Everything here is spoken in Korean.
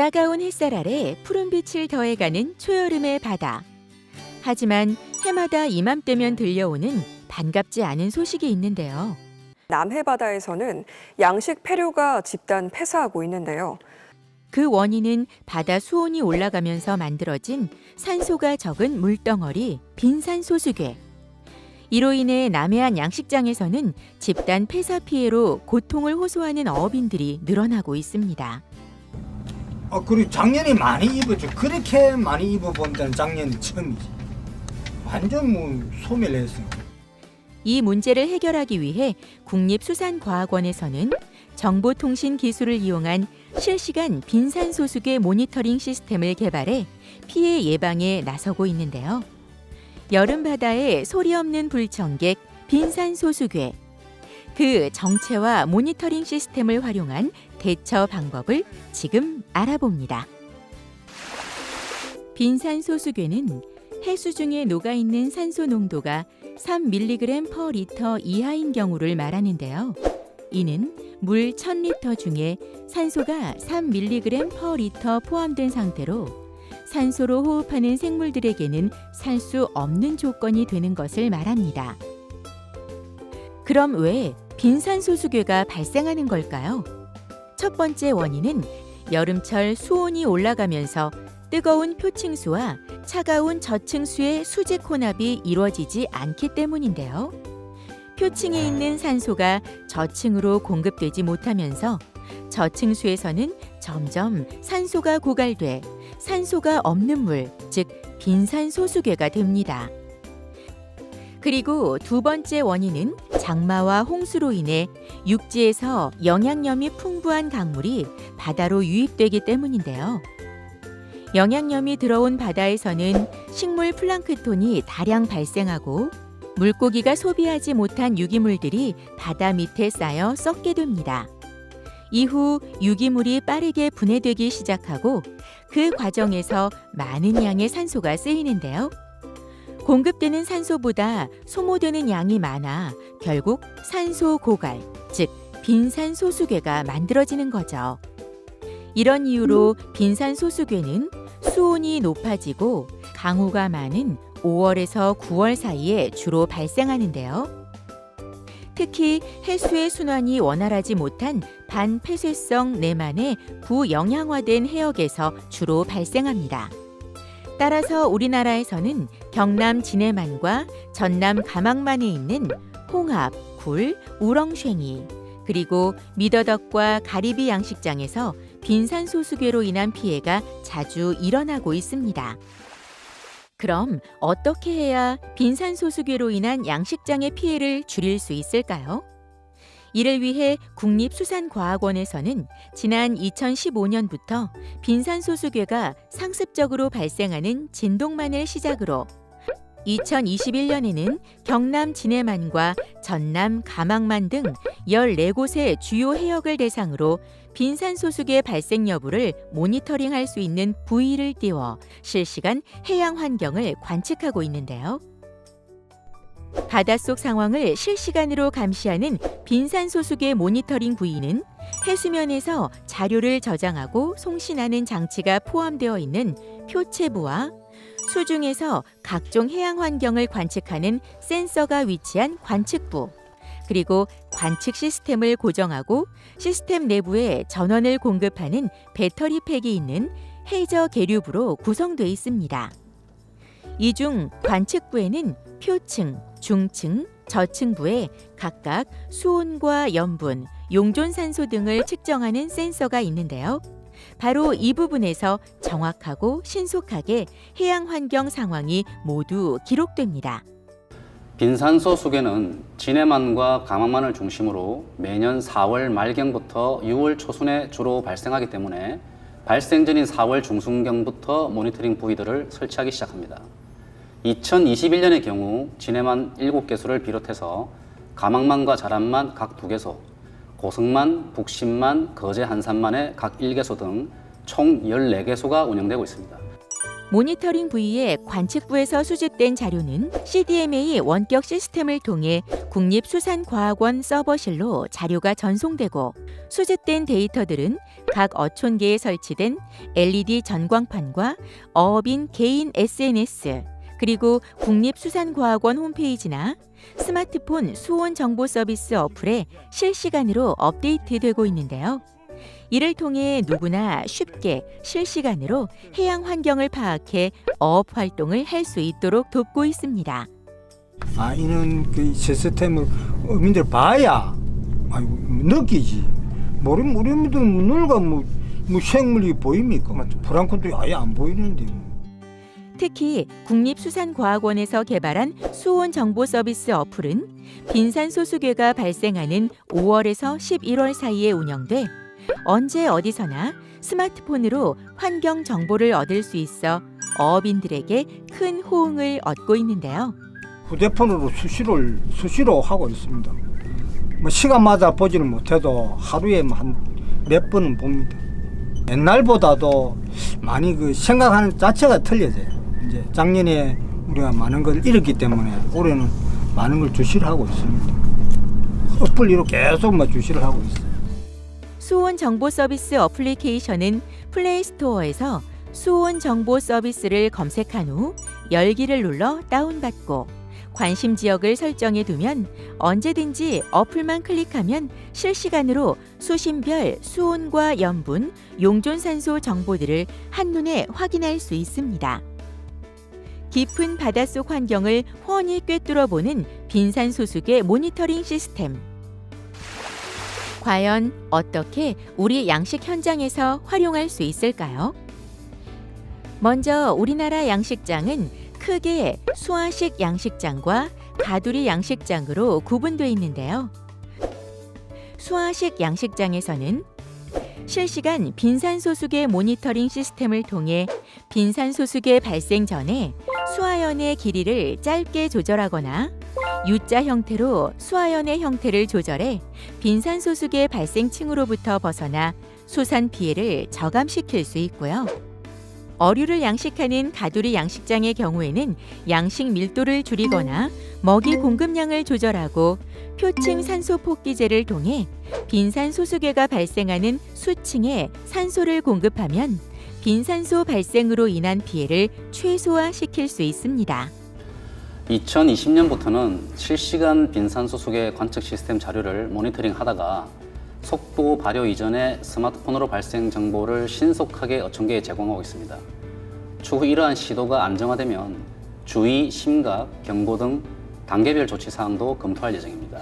따가운 햇살 아래 푸른빛을 더해가는 초여름의 바다. 하지만 해마다 이맘때면 들려오는 반갑지 않은 소식이 있는데요. 남해 바다에서는 양식 폐류가 집단 폐사하고 있는데요. 그 원인은 바다 수온이 올라가면서 만들어진 산소가 적은 물덩어리 빈산소수괴. 이로 인해 남해안 양식장에서는 집단 폐사 피해로 고통을 호소하는 어업인들이 늘어나고 있습니다. 그리고 작년에 많이 입었죠. 그렇게 많이 입어본 데는 작년이 처음이지. 완전 소멸했어요. 이 문제를 해결하기 위해 국립수산과학원에서는 정보통신 기술을 이용한 실시간 빈산소수괴 모니터링 시스템을 개발해 피해 예방에 나서고 있는데요. 여름 바다에 소리 없는 불청객 빈산소수괴. 그 정체와 모니터링 시스템을 활용한 대처 방법을 지금 알아봅니다. 빈산소수괴는 해수 중에 녹아있는 산소 농도가 3mg/L 이하인 경우를 말하는데요. 이는 물 1000리터 중에 산소가 3mg/L 포함된 상태로 산소로 호흡하는 생물들에게는 살 수 없는 조건이 되는 것을 말합니다. 그럼 왜 빈산소수괴가 발생하는 걸까요? 첫 번째 원인은 여름철 수온이 올라가면서 뜨거운 표층수와 차가운 저층수의 수직 혼합이 이루어지지 않기 때문인데요. 표층에 있는 산소가 저층으로 공급되지 못하면서 저층수에서는 점점 산소가 고갈돼 산소가 없는 물, 즉 빈산소수괴가 됩니다. 그리고 두 번째 원인은 장마와 홍수로 인해 육지에서 영양염이 풍부한 강물이 바다로 유입되기 때문인데요. 영양염이 들어온 바다에서는 식물 플랑크톤이 다량 발생하고 물고기가 소비하지 못한 유기물들이 바다 밑에 쌓여 썩게 됩니다. 이후 유기물이 빠르게 분해되기 시작하고 그 과정에서 많은 양의 산소가 쓰이는데요. 공급되는 산소보다 소모되는 양이 많아 결국 산소 고갈, 즉 빈산소수괴가 만들어지는 거죠. 이런 이유로 빈산소수괴는 수온이 높아지고 강우가 많은 5월에서 9월 사이에 주로 발생하는데요. 특히 해수의 순환이 원활하지 못한 반폐쇄성 내만의 부영양화된 해역에서 주로 발생합니다. 따라서 우리나라에서는 경남 진해만과 전남 가망만에 있는 홍합, 굴, 우렁쉥이, 그리고 미더덕과 가리비 양식장에서 빈산소수괴로 인한 피해가 자주 일어나고 있습니다. 그럼 어떻게 해야 빈산소수괴로 인한 양식장의 피해를 줄일 수 있을까요? 이를 위해 국립수산과학원에서는 지난 2015년부터 빈산소수괴가 상습적으로 발생하는 진동만을 시작으로 2021년에는 경남 진해만과 전남 가망만 등 14곳의 주요 해역을 대상으로 빈산소수괴 발생 여부를 모니터링할 수 있는 부위를 띄워 실시간 해양 환경을 관측하고 있는데요. 바닷속 상황을 실시간으로 감시하는 빈산소수괴 모니터링 부위는 해수면에서 자료를 저장하고 송신하는 장치가 포함되어 있는 표체부와 수중에서 각종 해양 환경을 관측하는 센서가 위치한 관측부, 그리고 관측 시스템을 고정하고 시스템 내부에 전원을 공급하는 배터리팩이 있는 해저 계류부로 구성되어 있습니다. 이 중 관측부에는 표층, 중층, 저층부에 각각 수온과 염분, 용존산소 등을 측정하는 센서가 있는데요. 바로 이 부분에서 정확하고 신속하게 해양 환경 상황이 모두 기록됩니다. 빈산소수괴는 진해만과 가망만을 중심으로 매년 4월 말경부터 6월 초순에 주로 발생하기 때문에 발생 전인 4월 중순경부터 모니터링 부위들을 설치하기 시작합니다. 2021년의 경우 진해만 7개소를 비롯해서 가망만과 자란만 각 2개소, 고성만, 북신만, 거제 한산만의 각 1개소 등 총 14개소가 운영되고 있습니다. 모니터링 부위의 관측부에서 수집된 자료는 CDMA 원격 시스템을 통해 국립수산과학원 서버실로 자료가 전송되고 수집된 데이터들은 각 어촌계에 설치된 LED 전광판과 어업인 개인 SNS 그리고 국립수산과학원 홈페이지나 스마트폰 수온 정보 서비스 어플에 실시간으로 업데이트되고 있는데요. 이를 통해 누구나 쉽게 실시간으로 해양 환경을 파악해 어업 활동을 할 수 있도록 돕고 있습니다. 이는 그 시스템을 어민들 봐야 느끼지. 모르면 우리들 눈과 뭐 생물이 보입니까? 프랑크톤이 아예 안 보이는데. 특히 국립수산과학원에서 개발한 수온 정보 서비스 어플은 빈산소수괴가 발생하는 5월에서 11월 사이에 운영돼 언제 어디서나 스마트폰으로 환경 정보를 얻을 수 있어 어업인들에게 큰 호응을 얻고 있는데요. 휴대폰으로 수시로 하고 있습니다. 시간마다 보지는 못해도 하루에 한 몇 번은 봅니다. 옛날보다도 많이 그 생각하는 자체가 틀려져요. 이제 작년에 우리가 많은 걸 잃었기 때문에 올해는 많은 걸 주시를 하고 있습니다. 어플리로 계속 주시를 하고 있어요. 수온 정보 서비스 어플리케이션은 플레이스토어에서 수온 정보 서비스를 검색한 후 열기를 눌러 다운받고 관심 지역을 설정해 두면 언제든지 어플만 클릭하면 실시간으로 수심별 수온과 염분, 용존산소 정보들을 한눈에 확인할 수 있습니다. 깊은 바닷속 환경을 훤히 꿰뚫어 보는 빈산소수계 모니터링 시스템. 과연 어떻게 우리 양식 현장에서 활용할 수 있을까요? 먼저 우리나라 양식장은 크게 수화식 양식장과 가두리 양식장으로 구분되어 있는데요. 수화식 양식장에서는 실시간 빈산소수계 모니터링 시스템을 통해 빈산소수계 발생 전에 수하연의 길이를 짧게 조절하거나 U자 형태로 수하연의 형태를 조절해 빈산소수계 발생층으로부터 벗어나 수산 피해를 저감시킬 수 있고요. 어류를 양식하는 가두리 양식장의 경우에는 양식 밀도를 줄이거나 먹이 공급량을 조절하고 표층 산소 폭기제를 통해 빈산소수계가 발생하는 수층에 산소를 공급하면 빈산소 발생으로 인한 피해를 최소화시킬 수 있습니다. 2020년부터는 실시간 빈산소수계 관측 시스템 자료를 모니터링하다가 속보 발효 이전에 스마트폰으로 발생 정보를 신속하게 어촌계에 제공하고 있습니다. 추후 이러한 시도가 안정화되면 주의, 심각, 경고 등 단계별 조치 사항도 검토할 예정입니다.